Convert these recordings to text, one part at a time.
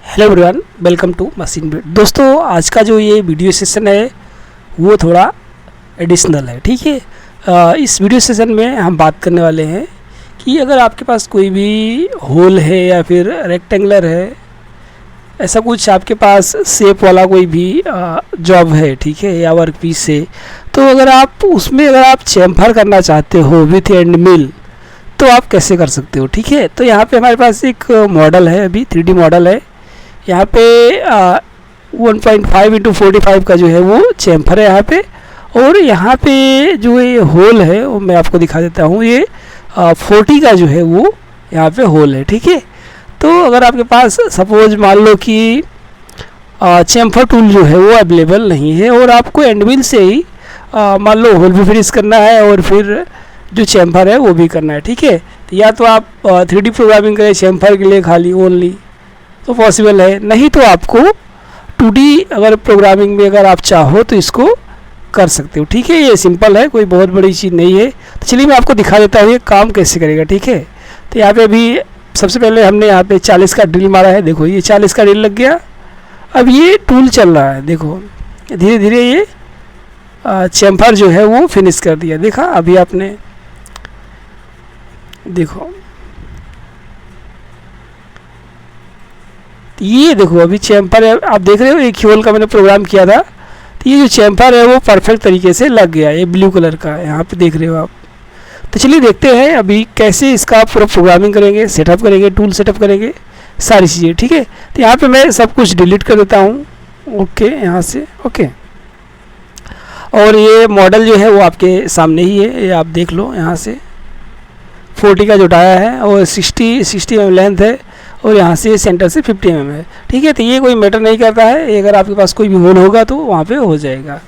Hello everyone, welcome to machine build. दोस्तों, आज का जो ये वीडियो सेशन है वो थोड़ा एडिशनल है। ठीक है, इस वीडियो सेशन में हम बात करने वाले हैं कि अगर आपके पास कोई भी होल है या फिर रेक्टेंगुलर है, ऐसा कुछ आपके पास शेप वाला कोई भी जॉब है, ठीक है, या वर्क पीस है, तो अगर आप चैम्फर करना चाहते हो विथ एंड मिल, तो आप कैसे कर सकते हो। ठीक है, तो यहाँ पे हमारे पास एक मॉडल है, अभी 3D मॉडल है। यहाँ पे 1.5 × 45 का जो है वो चैम्फर है यहाँ पे, और यहाँ पे जो ये होल है वो मैं आपको दिखा देता हूँ। ये 40 का जो है वो यहाँ पे होल है। ठीक है, तो अगर आपके पास सपोज मान लो कि चैम्फर टूल जो है वो अवेलेबल नहीं है और आपको एंड मिल से ही मान लो होल भी फिनिश करना है और फिर जो चैम्फर है वो भी करना है। ठीक है, तो या तो आप 3D प्रोग्रामिंग करें चैम्फर के लिए खाली ओनली, तो पॉसिबल है, नहीं तो आपको 2D अगर प्रोग्रामिंग में अगर आप चाहो तो इसको कर सकते हो। ठीक है, ये सिंपल है, कोई बहुत बड़ी चीज़ नहीं है। तो चलिए मैं आपको दिखा देता हूँ ये काम कैसे करेगा। ठीक है, तो यहाँ पे अभी सबसे पहले हमने यहाँ पे 40 का ड्रिल मारा है। देखो ये 40 का ड्रिल लग गया। अब ये टूल चल रहा है, देखो धीरे धीरे ये चैम्फर जो है वो फिनिश कर दिया। देखा अभी आपने, देखो ये देखो अभी चैम्फर है, आप देख रहे हो एक होल का मैंने प्रोग्राम किया था, तो ये जो चैम्फर है वो परफेक्ट तरीके से लग गया। ये ब्लू कलर का यहाँ पे देख रहे हो आप। तो चलिए देखते हैं अभी कैसे इसका पूरा प्रोग्रामिंग करेंगे, सेटअप करेंगे, टूल सेटअप करेंगे, सारी चीज़ें। ठीक है, तो यहाँ पे मैं सब कुछ डिलीट कर देता हूँ। ओके, यहाँ से ओके, और ये मॉडल जो है वो आपके सामने ही है, ये आप देख लो। यहाँ से 40 का जो डाया है और 60 mm लेंथ है और यहाँ से सेंटर से 50 mm है। ठीक है, तो ये कोई मैटर नहीं करता है, ये अगर आपके पास कोई भी होल होगा तो वहाँ पे हो जाएगा।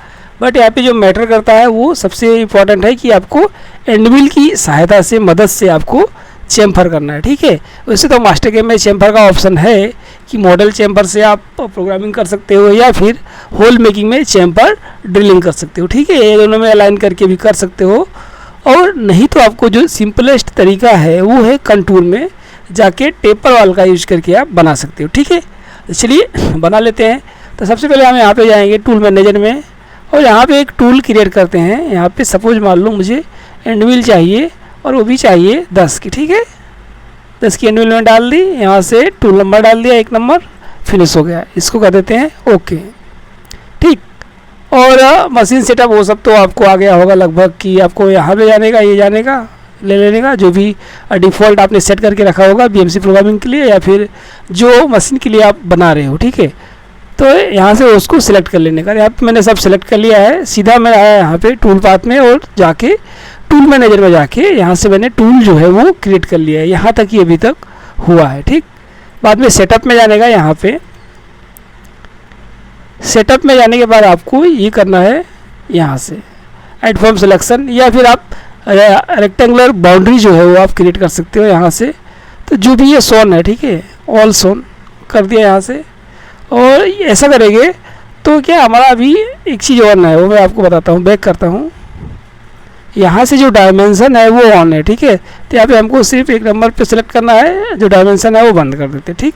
बट यहाँ पे जो मैटर करता है वो सबसे इम्पॉर्टेंट है कि आपको एंड मिल की सहायता से, मदद से आपको चैम्फर करना है। ठीक है, वैसे तो मास्टर गेम में चैम्फर का ऑप्शन है कि मॉडल चैम्फर से आप प्रोग्रामिंग कर सकते हो या फिर होल मेकिंग में चैम्फर ड्रिलिंग कर सकते हो। ठीक है, ये दोनों में अलाइन करके भी कर सकते हो, और नहीं तो आपको जो सिंपलेस्ट तरीका है वो है कंटूर में जाके टेपर वाल का यूज करके आप बना सकते हो। ठीक है, तो चलिए बना लेते हैं। तो सबसे पहले हम यहाँ पे जाएंगे टूल मैनेजर में और यहाँ पे एक टूल क्रिएट करते हैं। यहाँ पे सपोज मान लो मुझे एंड मिल चाहिए और वो भी चाहिए 10 की। ठीक है, 10 की एंड मिल में डाल दी, यहाँ से टूल नंबर डाल दिया, 1 नंबर, फिनिश हो गया। इसको कर देते हैं ओके। ठीक, और मशीन सेटअप वो सब तो आपको आ गया होगा लगभग कि आपको यहाँ पे जाने का, ये जाने का, ले लेने का, जो भी डिफ़ॉल्ट आपने सेट करके रखा होगा BMC प्रोग्रामिंग के लिए या फिर जो मशीन के लिए आप बना रहे हो। ठीक है, तो यहाँ से उसको सिलेक्ट कर लेने का। यहाँ पे मैंने सब सिलेक्ट कर लिया है। सीधा मैं आया यहाँ पे टूल पाथ में और जाके टूल मैनेजर में जाके यहाँ से मैंने टूल जो है वो क्रिएट कर लिया है। यहाँ तक ही अभी तक हुआ है। ठीक, बाद में सेटअप में जाने का, यहाँ पे सेटअप में जाने के बाद आपको ये करना है, यहाँ से एड फॉर्म सिलेक्शन, या फिर आप रेक्टेंगुलर बाउंड्री जो है वो आप क्रिएट कर सकते हो यहाँ से। तो जो भी ये सोन है, ठीक है, ऑल सोन कर दिया यहाँ से। और ऐसा करेंगे तो क्या हमारा अभी एक चीज़ ऑन है, वो मैं आपको बताता हूँ। बैक करता हूँ, यहाँ से जो डायमेंशन है वो ऑन है। ठीक है, तो यहाँ पे हमको सिर्फ 1 नंबर पे सिलेक्ट करना है, जो डायमेंशन है वो बंद कर देते हैं। ठीक,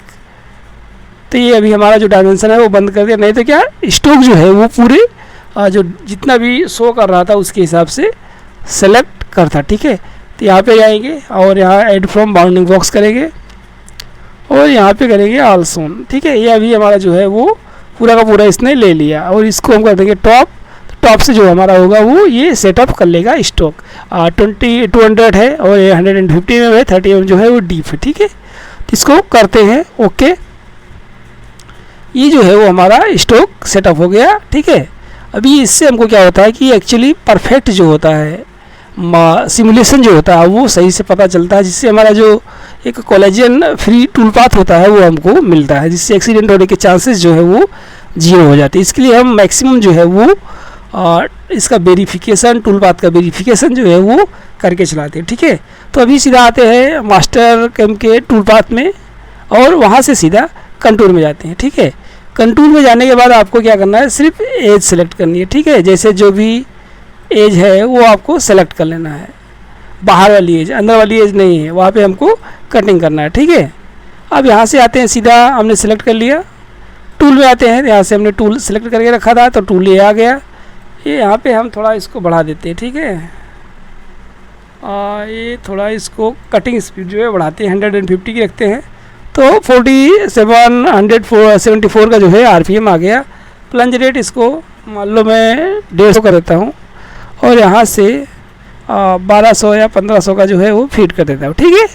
तो ये अभी हमारा जो डायमेंशन है वो बंद कर दिया, नहीं तो क्या स्टॉक जो है वो पूरे जो जितना भी शो कर रहा था उसके हिसाब से सेलेक्ट करता। ठीक है, तो यहाँ पे जाएंगे और यहाँ ऐड फ्रॉम बाउंडिंग बॉक्स करेंगे और यहाँ पे करेंगे ऑल सोन। ठीक है, ये अभी हमारा जो है वो पूरा का पूरा इसने ले लिया और इसको हम कर देंगे टॉप। टॉप से जो हमारा होगा वो ये सेटअप कर लेगा स्टॉक। 200 है और ये 150 में है, 30 में जो है वो डीप है। ठीक है, इसको करते हैं ओके। ये जो है वो हमारा स्टॉक सेटअप हो गया। ठीक है, अभी इससे हमको क्या होता है कि एक्चुअली परफेक्ट जो होता है सिमुलेशन जो होता है वो सही से पता चलता है, जिससे हमारा जो एक कोलिजन फ्री टूल पाथ होता है वो हमको मिलता है, जिससे एक्सीडेंट होने के चांसेस जो है वो 0 हो जाते हैं। इसके लिए हम मैक्सिमम जो है वो इसका वेरिफिकेशन, टूल पाथ का वेरिफिकेशन जो है वो करके चलाते हैं। ठीक है, तो अभी सीधा आते हैं मास्टर कैम के टूल पाथ में और वहाँ से सीधा कंटूर में जाते हैं। ठीक है, कंटूर में जाने के बाद आपको क्या करना है, सिर्फ एज सेलेक्ट करनी है। ठीक है, जैसे जो भी एज है वो आपको सेलेक्ट कर लेना है, बाहर वाली एज, अंदर वाली एज नहीं है, वहाँ पे हमको कटिंग करना है। ठीक है, अब यहाँ से आते हैं, सीधा हमने सेलेक्ट कर लिया, टूल में आते हैं, यहाँ से हमने टूल सेलेक्ट करके रखा था तो टूल ये आ गया। ये यहाँ पे हम थोड़ा इसको बढ़ा देते हैं, ठीक है। ये थोड़ा इसको कटिंग स्पीड जो है बढ़ाते हैं, 150 की रखते हैं तो 4774 का जो है आरपीएम आ गया। प्लंज रेट इसको मान लो मैं 150 कर देता हूँ और यहाँ से 1200 या 1500 का जो है वो फीड कर देता हूँ, ठीक है।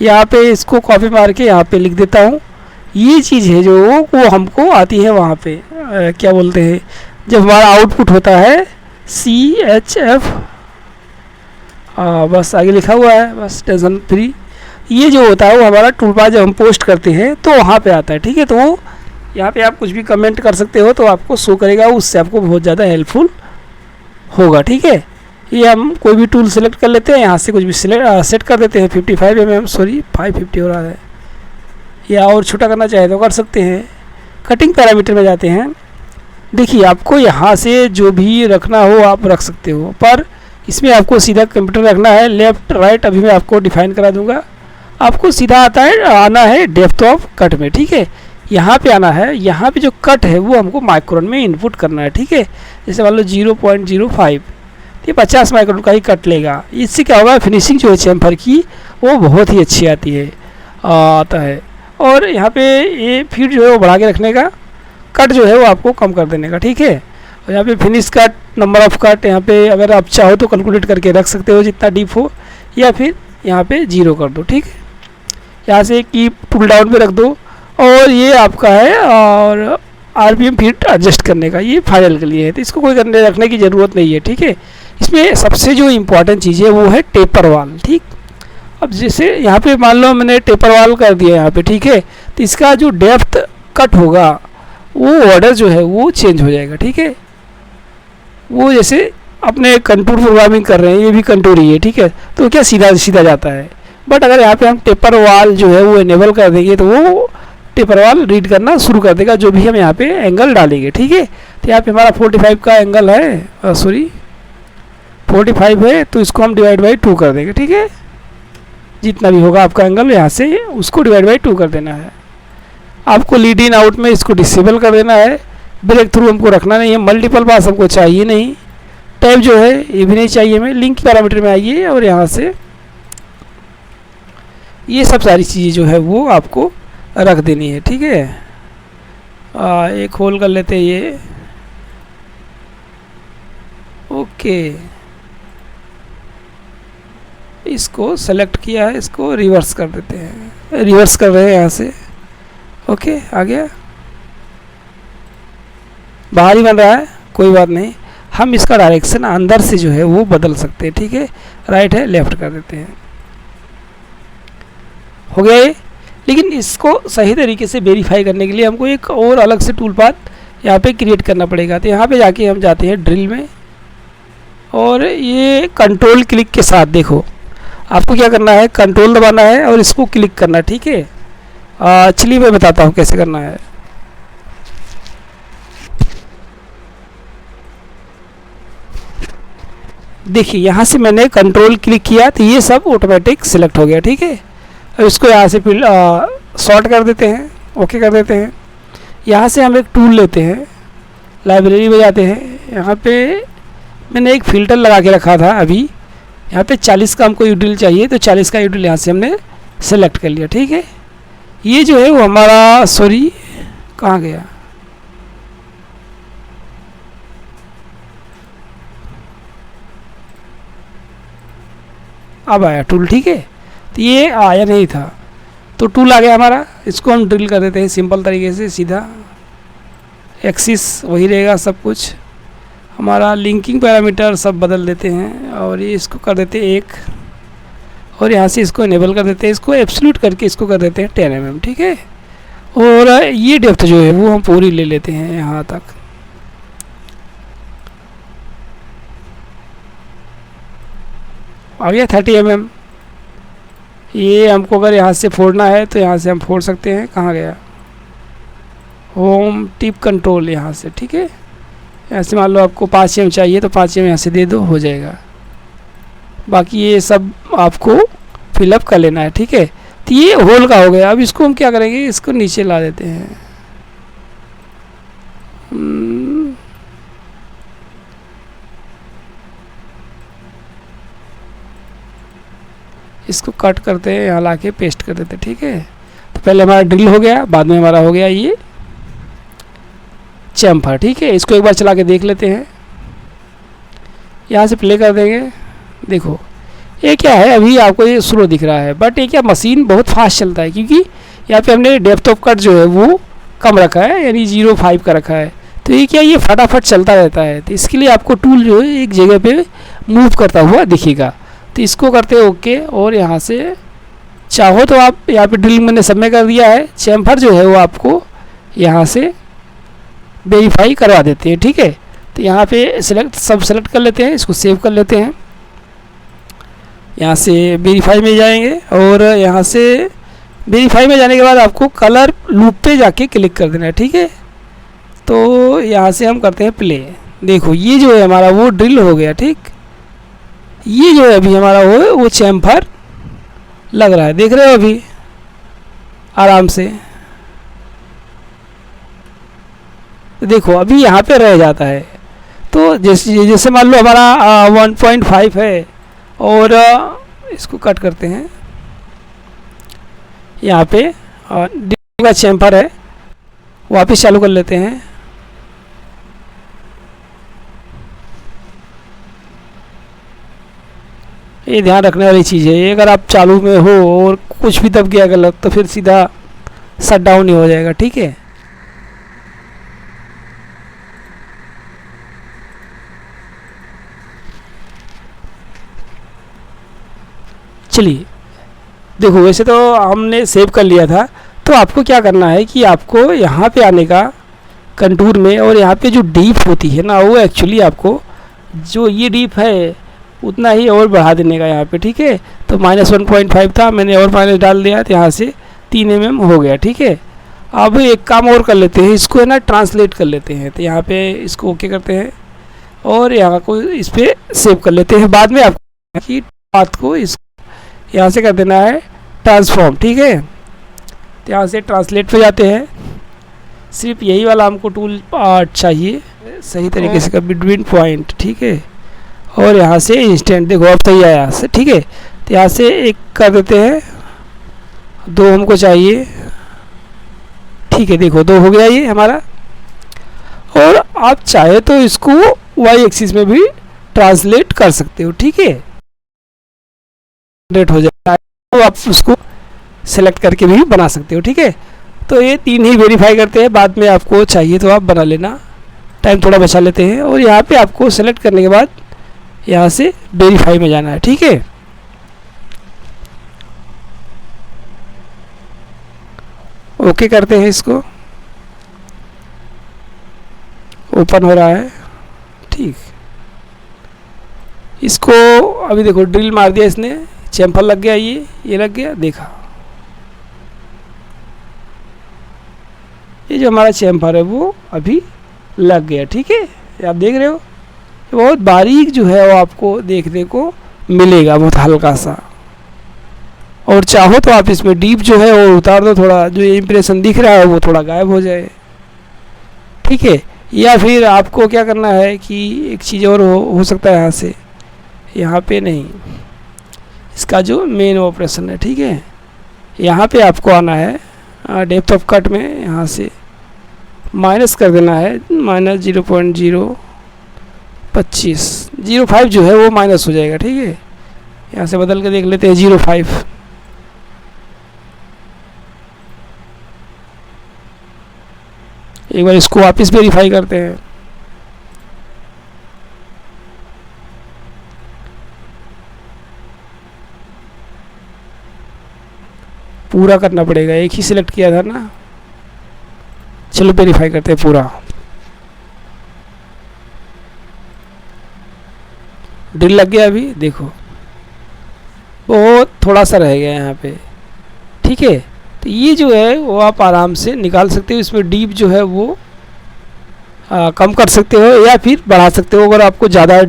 यहाँ पे इसको कॉपी मार के यहाँ पे लिख देता हूँ। ये चीज़ है जो वो हमको आती है वहाँ पे क्या बोलते हैं, जब हमारा आउटपुट होता है CHF, बस आगे लिखा हुआ है, बस टेंशन फ्री। ये जो होता है वो हमारा टूल बार जब हम पोस्ट करते हैं तो वहाँ पे आता है, ठीक है। तो वो यहाँ पे आप कुछ भी कमेंट कर सकते हो तो आपको शो करेगा, उससे आपको बहुत ज़्यादा हेल्पफुल होगा, ठीक है। ये हम कोई भी टूल सेलेक्ट कर लेते हैं, यहाँ से कुछ भी सेट कर देते हैं 55 mm, सॉरी 550 हो रहा है, या और छोटा करना चाहे तो कर सकते हैं। कटिंग पैरामीटर में जाते हैं, देखिए आपको यहाँ से जो भी रखना हो आप रख सकते हो, पर इसमें आपको सीधा कंप्यूटर रखना है, लेफ़्ट राइट अभी मैं आपको डिफाइन करा दूंगा। आपको सीधा आना है डेप्थ ऑफ कट में, ठीक है। यहाँ पे आना है, यहाँ पे जो कट है वो हमको माइक्रोन में इनपुट करना है, ठीक है। जैसे मान लो 0.05, ये 50 माइक्रोन का ही कट लेगा। इससे क्या होगा, फिनिशिंग जो है चैम्फर की वो बहुत ही अच्छी आती है, आता है। और यहाँ पे ये फीड जो है वो बढ़ा के रखने का, कट जो है वो आपको कम कर देने का, ठीक है। और यहाँ पे finish cut, number of cut यहाँ पे अगर आप चाहो तो कैलकुलेट करके रख सकते हो जितना डीप हो, या फिर यहाँ पे 0 कर दो, ठीक है। यहाँ से कीप टूल डाउन पे रख दो और ये आपका है, और आरपीएम फीड एडजस्ट करने का, ये फाइनल के लिए है, तो इसको कोई करने रखने की ज़रूरत नहीं है, ठीक है। इसमें सबसे जो इम्पोर्टेंट चीज़ है वो है टेपर वाल, ठीक। अब जैसे यहाँ पे मान लो मैंने टेपर वाल कर दिया यहाँ पे, ठीक है, तो इसका जो डेप्थ कट होगा वो ऑर्डर जो है वो चेंज हो जाएगा, ठीक है। वो जैसे अपने कंटूर प्रोग्रामिंग कर रहे हैं, ये भी कंटूर ही है, ठीक है, तो क्या सीधा सीधा जाता है। बट अगर यहाँ पे हम टेपर वाल जो है वो इनेबल कर देंगे तो वो टेपर वाल रीड करना शुरू कर देगा जो भी हम यहाँ पे एंगल डालेंगे, ठीक है। तो यहाँ पे हमारा 45 का एंगल है, सॉरी 45 है, तो इसको हम डिवाइड बाई 2 कर देंगे, ठीक है। जितना भी होगा आपका एंगल यहाँ से उसको डिवाइड बाई 2 कर देना है। आपको लीड इन आउट में इसको डिसेबल कर देना है, ब्रेक थ्रू हमको रखना नहीं है, मल्टीपल पास हमको चाहिए नहीं, टैब जो है ये भी नहीं चाहिए हमें। लिंक पैरामीटर में आइए और यहाँ से ये सब सारी चीज़ें जो है वो आपको रख देनी है, ठीक है। एक होल कर लेते हैं ये, ओके। इसको सेलेक्ट किया है, इसको रिवर्स कर देते हैं, रिवर्स कर रहे हैं यहाँ से, ओके। आ गया, बाहर ही बन रहा है, कोई बात नहीं। हम इसका डायरेक्शन अंदर से जो है वो बदल सकते हैं, ठीक है। राइट है, लेफ्ट कर देते हैं, हो गया ये। लेकिन इसको सही तरीके से वेरीफाई करने के लिए हमको एक और अलग से टूल पाथ यहाँ पे क्रिएट करना पड़ेगा। तो यहाँ पे जाके हम जाते हैं ड्रिल में, और ये कंट्रोल क्लिक के साथ देखो आपको क्या करना है, कंट्रोल दबाना है और इसको क्लिक करना, ठीक है। चलिए मैं बताता हूँ कैसे करना है। देखिए यहाँ से मैंने कंट्रोल क्लिक किया तो ये सब ऑटोमेटिक सिलेक्ट हो गया, ठीक है। अब इसको यहाँ से फिर सॉर्ट कर देते हैं, ओके कर देते हैं। यहाँ से हम एक टूल लेते हैं, लाइब्रेरी में जाते हैं, यहाँ पे मैंने एक फ़िल्टर लगा के रखा था अभी, यहाँ पे 40 का हमको यूटिल चाहिए, तो 40 का यूटिल यहाँ से हमने सेलेक्ट कर लिया, ठीक है। ये जो है वो हमारा, सॉरी कहाँ गया, अब आया टूल, ठीक है। तो ये आया नहीं था तो टूल आ गया हमारा, इसको हम ड्रिल कर देते हैं सिंपल तरीके से, सीधा एक्सिस वही रहेगा, सब कुछ हमारा लिंकिंग पैरामीटर सब बदल देते हैं, और ये इसको कर देते हैं 1, और यहाँ से इसको इनेबल कर देते हैं, इसको एब्सोल्यूट करके इसको कर देते हैं 10 mm, ठीक है। और ये डेप्थ जो है वो हम पूरी ले लेते हैं यहाँ तक, आ गया 30 mm। ये हमको अगर यहाँ से फोड़ना है तो यहाँ से हम फोड़ सकते हैं, कहाँ गया, होम टिप कंट्रोल यहाँ से, ठीक है। यहाँ से मान लो आपको 5 mm चाहिए तो 5 mm यहाँ से दे दो, हो जाएगा। बाकी ये सब आपको फिलअप कर लेना है, ठीक है। तो ये होल का हो गया। अब इसको हम क्या करेंगे, इसको नीचे ला देते हैं। इसको कट करते हैं, यहाँ ला के पेस्ट कर देते हैं। ठीक है, तो पहले हमारा ड्रिल हो गया, बाद में हमारा हो गया ये चैम्फर। ठीक है, इसको एक बार चला के देख लेते हैं। यहाँ से प्ले कर देंगे। देखो ये क्या है, अभी आपको ये स्लो दिख रहा है, बट ये क्या मशीन बहुत फास्ट चलता है, क्योंकि यहाँ पे हमने डेप्थ ऑफ कट जो है वो कम रखा है, यानी 0.5 का रखा है। तो ये क्या, ये फटाफट चलता रहता है। तो इसके लिए आपको टूल जो है एक जगह पे मूव करता हुआ दिखेगा। तो इसको करते हैं ओके, और यहाँ से चाहो तो आप यहाँ पे ड्रिलिंग मैंने सब में कर दिया है, चैम्फर जो है वो आपको यहाँ से वेरीफाई करवा देते हैं। ठीक है, तो यहाँ पे सेलेक्ट कर लेते हैं, इसको सेव कर लेते हैं। यहाँ से वेरीफाई में जाएंगे, और यहाँ से वेरीफाई में जाने के बाद आपको कलर लूप पे जाके क्लिक कर देना है। ठीक है, तो यहाँ से हम करते हैं प्ले। देखो ये जो है हमारा वो ड्रिल हो गया। ठीक, ये जो है अभी हमारा वो चैम्फर लग रहा है, देख रहे हो अभी आराम से। देखो अभी यहाँ पे रह जाता है। तो जैसे मान लो हमारा 1.5 है, और इसको कट करते हैं। यहाँ पे ड्रिल का चैम्फर है, वापस चालू कर लेते हैं। ये ध्यान रखने वाली चीज़ है, ये अगर आप चालू में हो और कुछ भी दब गया गलत, तो फिर सीधा शट डाउन ही हो जाएगा। ठीक है, चलिए देखो, वैसे तो हमने सेव कर लिया था। तो आपको क्या करना है कि आपको यहाँ पे आने का कंटूर में, और यहाँ पे जो डीप होती है ना, वो एक्चुअली आपको जो ये डीप है उतना ही और बढ़ा देने का यहाँ पे। ठीक है, तो -1.5 था, मैंने और माइनस डाल दिया, तो यहाँ से 3 mm हो गया। ठीक है, अब एक काम और कर लेते हैं, इसको है ना ट्रांसलेट कर लेते हैं। तो यहाँ पे इसको ओके करते हैं, और यहाँ को इस पर सेव कर लेते हैं। बाद में आपको कि बात को इस यहाँ से कर देना है ट्रांसफॉर्म। ठीक है, तो यहाँ से ट्रांसलेट पे जाते हैं। सिर्फ यही वाला हमको टूल चाहिए सही तरीके से का बिटवीन पॉइंट। ठीक है, और यहाँ से इंस्टेंट, देखो अब सही आया यहाँ से। ठीक है, तो यहाँ से एक कर देते हैं, 2 हमको चाहिए। ठीक है, देखो 2 हो गया ये हमारा। और आप चाहे तो इसको वाई एक्सिस में भी ट्रांसलेट कर सकते हो। ठीक है, हो जाए तो आप उसको सेलेक्ट करके भी बना सकते हो। ठीक है, तो ये 3 ही वेरीफाई करते हैं, बाद में आपको चाहिए तो आप बना लेना, टाइम थोड़ा बचा लेते हैं। और यहाँ पे आपको सेलेक्ट करने के बाद यहाँ से वेरीफाई में जाना है। ठीक है, ओके करते हैं, इसको ओपन हो रहा है। ठीक, इसको अभी देखो ड्रिल मार दिया इसने, चैम्फर लग गया, ये लग गया, देखा ये जो हमारा चैम्फर है वो अभी लग गया। ठीक है, आप देख रहे हो बहुत बारीक जो है वो आपको देखने को मिलेगा, बहुत हल्का सा। और चाहो तो आप इसमें डीप जो है वो उतार दो, थोड़ा जो इम्प्रेशन दिख रहा है वो थोड़ा गायब हो जाए। ठीक है, या फिर आपको क्या करना है कि एक चीज़ और हो सकता है, यहाँ पे नहीं, इसका जो मेन ऑपरेशन है। ठीक है, यहाँ पे आपको आना है डेप्थ ऑफ कट में, यहाँ से माइनस कर देना है, -0.025, 0.5 जो है वो माइनस हो जाएगा। ठीक है, यहाँ से बदल के देख लेते हैं 0.5। एक बार इसको वापस वेरीफाई करते हैं। पूरा करना पड़ेगा, एक ही सिलेक्ट किया था ना। चलो वेरीफाई करते हैं पूरा। ड्रिल लग गया अभी, देखो बहुत थोड़ा सा रह गया यहाँ पे। ठीक है, तो ये जो है वो आप आराम से निकाल सकते हो। इसमें डीप जो है वो कम कर सकते हो या फिर बढ़ा सकते हो, अगर आपको ज़्यादा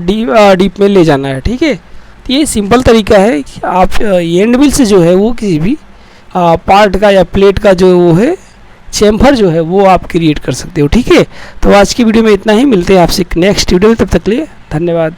डीप में ले जाना है। ठीक है, तो ये सिंपल तरीका है कि आप एंड मिल से जो है वो किसी भी पार्ट का या प्लेट का जो वो है चेम्फर जो है वो आप क्रिएट कर सकते हो। ठीक है, तो आज की वीडियो में इतना ही, मिलते हैं आपसे नेक्स्ट वीडियो में, तब तक के लिए धन्यवाद।